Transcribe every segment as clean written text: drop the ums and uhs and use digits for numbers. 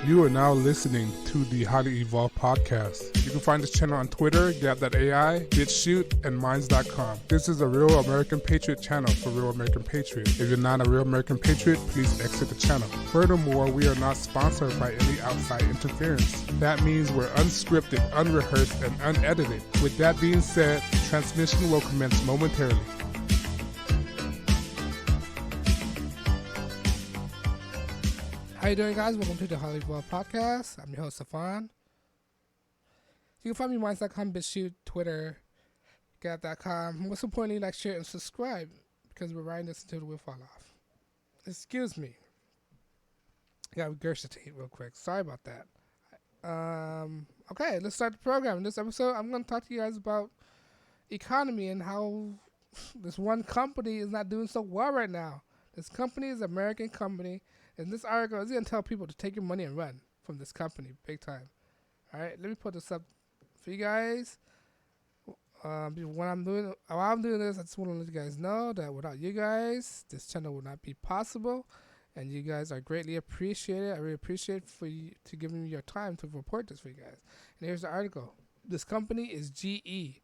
You are now listening to the Highly Evolved Podcast. You can find this channel on Twitter, Gab.ai, BitChute, and Minds.com. This is a Real American Patriot channel for Real American Patriots. If you're not a Real American Patriot, please exit the channel. Furthermore, we are not sponsored by any outside interference. That means we're unscripted, unrehearsed, and unedited. With that being said, transmission will commence momentarily. How you doing, guys? Welcome to the HighlyEvolvedPodcast. I'm your host, Safan. You can find me on Minds.com, BitChute, Twitter, Gab.com. Most importantly, like, share, and subscribe because we're riding this until the wheel fall off. Excuse me. I got to regurgitate real quick. Sorry about that. Okay, let's start the program. In this episode, I'm going to talk to you guys about economy and how this one company is not doing so well right now. This company is an American company. In this article, is going to tell people to take your money and run from this company big time. All right, let me put this up for you guys. While I'm doing this, I just want to let you guys know that without you guys, this channel would not be possible, and you guys are greatly appreciated. I really appreciate for you to give me your time to report this for you guys. And here's the article. This company is GE.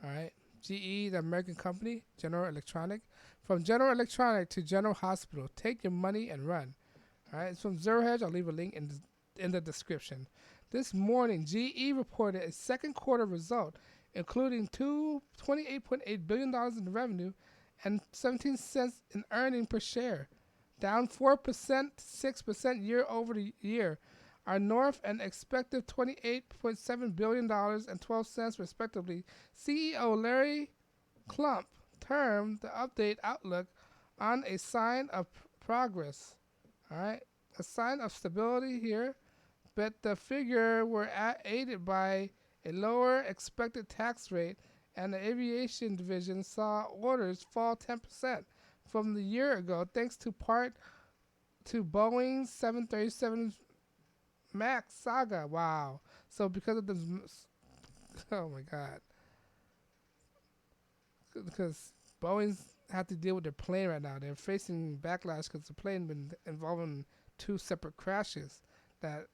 All right, GE, the American company, General Electronic. From General Electronic to General Hospital, take your money and run. All right, it's from Zero Hedge. I'll leave a link in the description. This morning, GE reported a second quarter result, including $28.8 billion in revenue and 17 cents in earnings per share, down 4%, 6% year over the year. Are north and expected $28.7 billion and 12 cents respectively. CEO Larry Klump termed the update outlook on a sign of progress. All right, a sign of stability here, but the figure were aided by a lower expected tax rate, and the aviation division saw orders fall 10% from the year ago, thanks to part to Boeing's 737 Max saga. Wow. So because of this, oh my God. Because Boeing's have to deal with their plane right now. They're facing backlash because the plane been involving two separate crashes that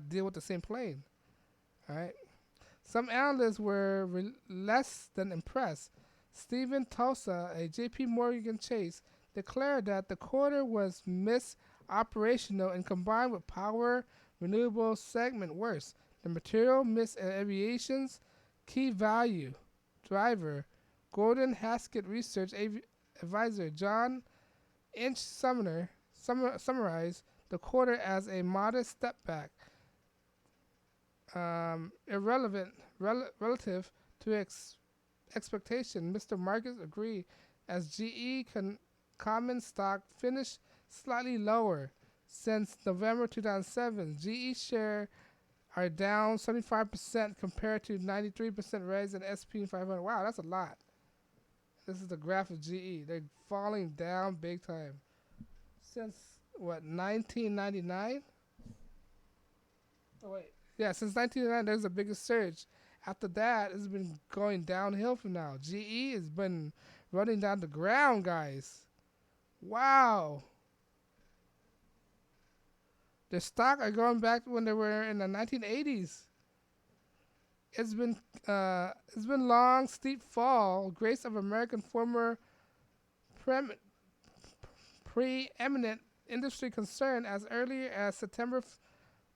deal with the same plane. All right. Some analysts were less than impressed. Stephen Tosa, a J.P. Morgan Chase, declared that the quarter was operational and combined with power renewable segment worse. The material miss aviation's key value driver. Gordon Haskett research advisor John Inch summarized the quarter as a modest step back, relative to expectation. Mr. Marcus agreed as GE common stock finished slightly lower since November 2007. GE share are down 75% compared to 93% rise in SP 500. Wow, that's a lot. This is the graph of GE. They're falling down big time. Since, 1999? Oh, wait. Yeah, since 1999, there's the biggest surge. After that, it's been going downhill from now. GE has been running down the ground, guys. Wow. Their stock are going back to when they were in the 1980s. It's been long, steep fall. Grace of American former preeminent industry concern as early as September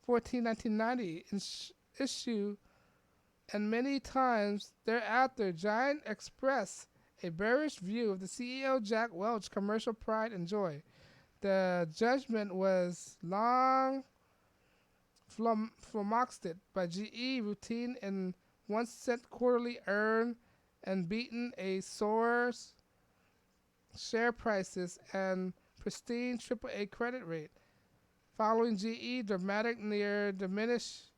14, 1990, issue, and many times thereafter, Giant expressed a bearish view of the CEO Jack Welch commercial pride and joy. The judgment was long flummoxed by GE routine and 1 cent quarterly earn and beaten a source share prices and pristine AAA credit rate. Following GE dramatic near demise,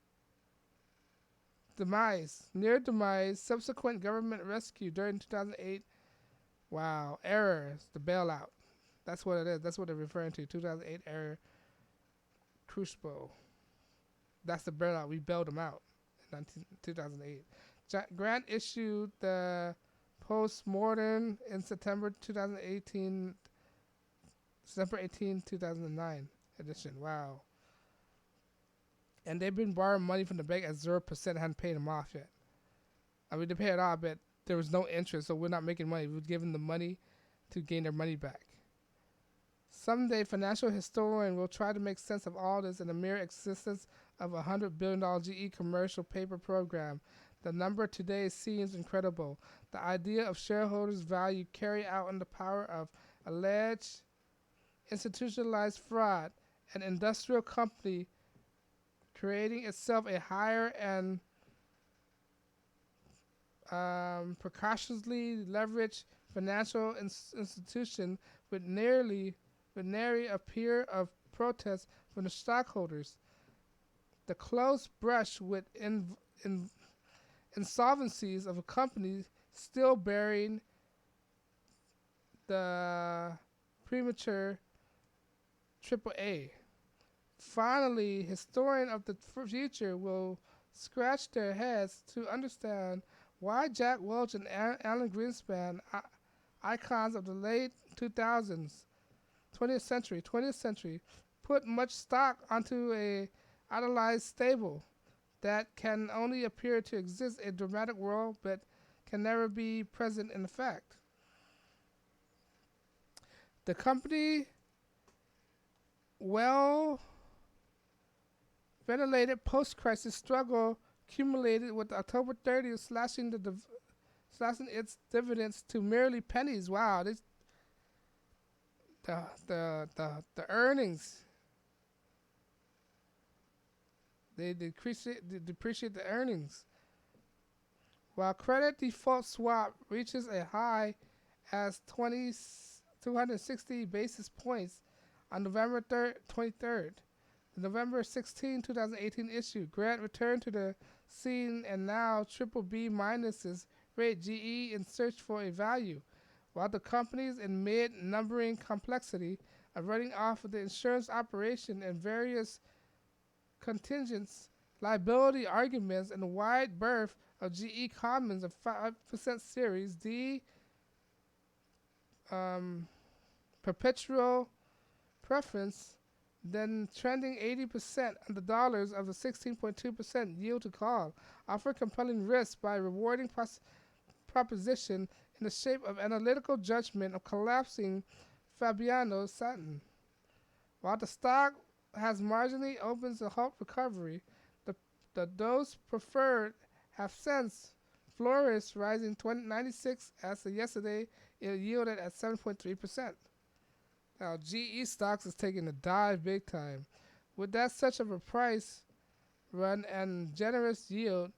subsequent government rescue during 2008. Wow, errors, the bailout. That's what it is. That's what they're referring to. 2008 error crucible. That's the bailout. We bailed them out in 2008. Grant issued the post-mortem in September 2018, December 18, 2009 edition. Wow. and they've been borrowing money from the bank at 0%, hadn't paid them off yet. I mean, they paid it off, but there was no interest, so we're not making money. We're giving them money to gain their money back. Someday, financial historian will try to make sense of all this in the mere existence of a $100 billion GE commercial paper program. The number today seems incredible. The idea of shareholders' value carried out on the power of alleged institutionalized fraud, an industrial company creating itself a higher and precautiously leveraged financial institution with nary a peer of protest from the stockholders. The close brush with insolvencies of a company still bearing the premature AAA. Finally, historians of the future will scratch their heads to understand why Jack Welch and Alan Greenspan, icons of the late 20th century, put much stock onto a idolized stable that can only appear to exist in a dramatic world but can never be present in fact. The company well-ventilated post-crisis struggle accumulated with October 30th slashing its dividends to merely pennies. Wow, the earnings, they depreciate the earnings. While credit default swap reaches a high as 260 basis points on November 23rd. The November 16, 2018 issue, Grant returned to the scene and now BBB minuses rate GE in search for a value, while the companies in mid-numbering complexity are running off of the insurance operation and various contingents, liability arguments, and the wide berth of GE Commons of 5% Series D perpetual preference, then trending 80% on the dollars of the 16.2% yield to call, offer compelling risk by rewarding proposition in the shape of analytical judgment of collapsing Fabiano Satin. While the stock has marginally opened to halt recovery, those preferred have since flourished, rising 96 as of yesterday. It yielded at 7.3%. Now, GE stocks is taking a dive big time. With that such of a price run and generous yield,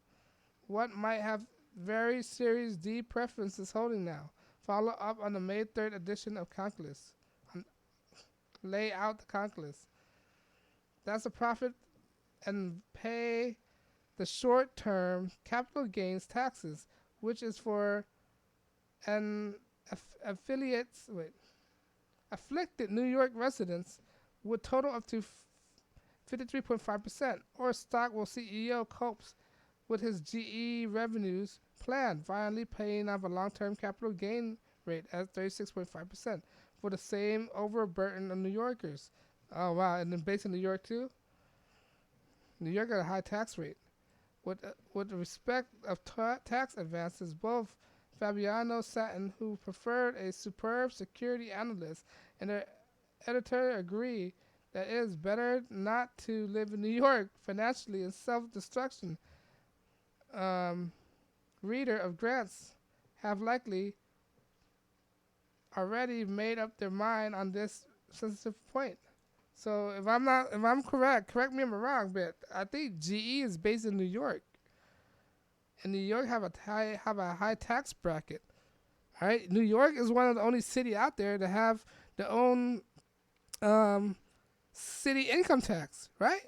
what might have very Series D preferences holding now? Follow up on the May 3rd edition of Calculus. Lay out the calculus. That's a profit and pay the short-term capital gains taxes, which is for an afflicted New York residents would total up to 53.5%, or stock will CEO copes with his GE revenues plan, violently paying off a long-term capital gain rate at 36.5% for the same overburden of New Yorkers. Oh, wow. And then based in New York, too? New York got a high tax rate. With respect of tax advances, both Fabiano Satin, who preferred a superb security analyst, and their editor agree that it is better not to live in New York financially in self-destruction. Reader of Grants have likely already made up their mind on this sensitive point. So if I'm correct me if I'm wrong, but I think GE is based in New York, and New York have a high tax bracket. All right, New York is one of the only city out there to have their own city income tax, right?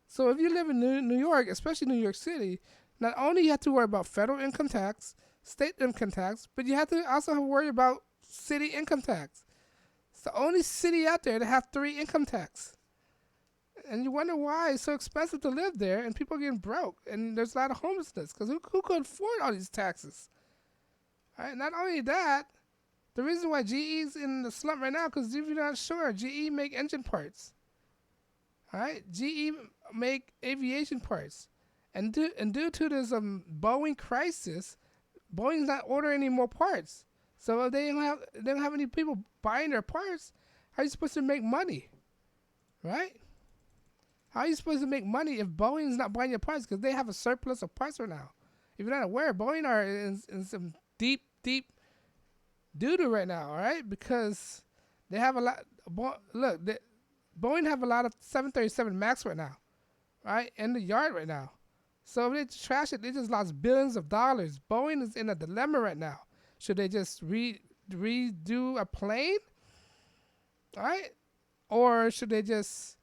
So if you live in New York, especially New York City, not only you have to worry about federal income tax, state income tax, but you have to also worry about city income tax. It's the only city out there to have 3 income tax. And you wonder why it's so expensive to live there and people are getting broke. And there's a lot of homelessness because who could afford all these taxes? All right, not only that, the reason why GE's in the slump right now because if you're not sure, GE make engine parts. All right, GE make aviation parts, and due to this Boeing crisis, Boeing's not ordering any more parts. So if they don't have any people buying their parts, how are you supposed to make money, right? How are you supposed to make money if Boeing's not buying your parts because they have a surplus of parts right now? If you're not aware, Boeing are in some deep doo-doo right now, all right? Because they have a lot. Boeing have a lot of 737 Max right now, right? In the yard right now. So if they trash it, they just lost billions of dollars. Boeing is in a dilemma right now. Should they just redo a plane? All right? Or should they just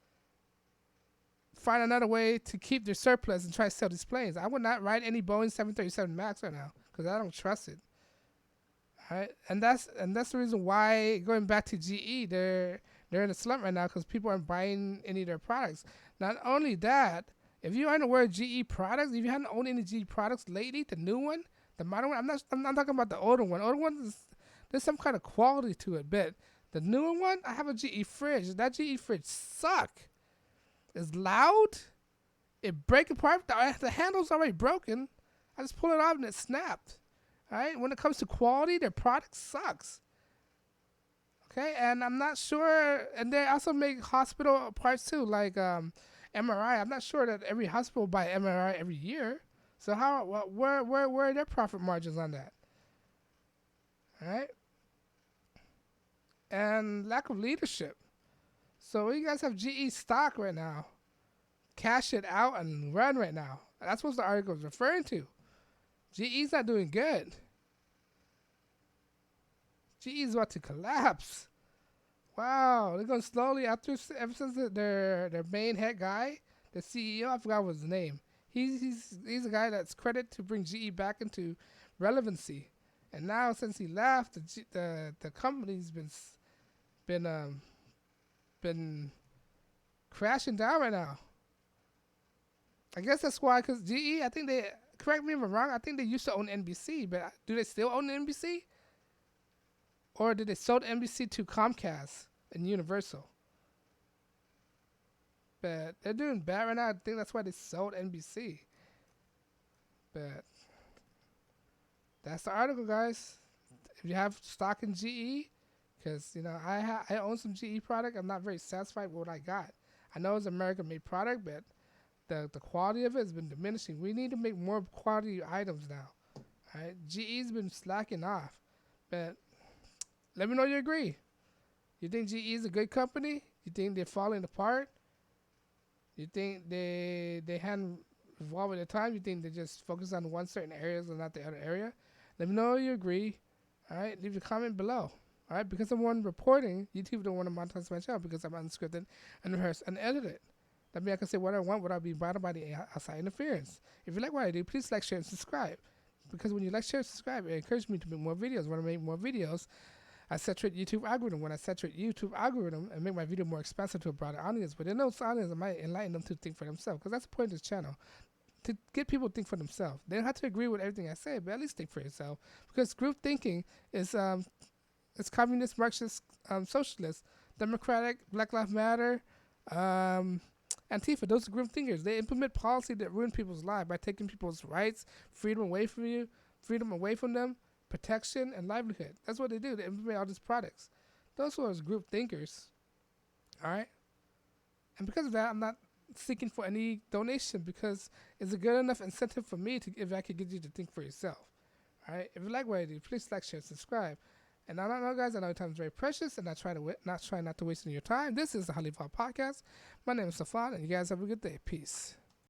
find another way to keep their surplus and try to sell these planes? I would not ride any Boeing 737 Max right now because I don't trust it. All right? And that's the reason why, going back to GE, they're in a slump right now because people aren't buying any of their products. Not only that, if you aren't aware of GE products, if you haven't owned any GE products lately, the new one, the modern one, I'm not talking about the older one. Older one there's some kind of quality to it, but the newer one, I have a GE fridge. That GE fridge suck. It's loud. It breaks apart. The handle's already broken. I just pull it off and it snapped. All right. When it comes to quality, their product sucks. Okay, and I'm not sure. And they also make hospital parts too, like MRI. I'm not sure that every hospital buy MRI every year. So where are their profit margins on that? All right. And lack of leadership. So you guys have GE stock right now. Cash it out and run right now. That's what the article is referring to. GE's not doing good. GE's about to collapse. Wow, they're going slowly ever since their main head guy, the CEO, I forgot what his name. He's a guy that's credited to bring GE back into relevancy. And now since he left, the company's been crashing down right now. I guess that's why, because GE, I think correct me if I'm wrong, I think they used to own NBC, but do they still own NBC? Or did they sold NBC to Comcast and Universal? But they're doing bad right now. I think that's why they sold NBC. But that's the article, guys. If you have stock in GE, because I own some GE product, I'm not very satisfied with what I got. I know it's an American-made product, but the quality of it has been diminishing. We need to make more quality items now. All right, GE's been slacking off, but let me know you agree. You think GE is a good company? You think they're falling apart? You think they hadn't evolved with the time? You think they just focus on one certain areas and not the other area? Let me know you agree. All right, leave a comment below. All right, because I'm one reporting, YouTube don't want to monetize my channel because I'm unscripted and rehearsed and edited. That means I can say what I want without being bothered by the outside interference. If you like what I do, please like, share, and subscribe. Because when you like, share, and subscribe, it encourages me to make more videos. When I make more videos, I saturate YouTube algorithm. When I saturate YouTube algorithm and make my video more expansive to a broader audience, but in those audience, I might enlighten them to think for themselves. Because that's the point of this channel, to get people to think for themselves. They don't have to agree with everything I say, but at least think for yourself. Because group thinking is it's communist, Marxist, socialist, democratic, Black Lives Matter, Antifa. Those are group thinkers. They implement policy that ruin people's lives by taking people's rights, freedom away from them, protection, and livelihood. That's what they do. They implement all these products. Those are group thinkers. All right? And because of that, I'm not seeking for any donation because it's a good enough incentive for me if I could get you to think for yourself. All right? If you like what I do, please like, share, subscribe. And I don't know, guys, I know your time is very precious, and I try not to waste your time. This is the HighlyEvolvedPodcast. My name is Stefan, and you guys have a good day. Peace.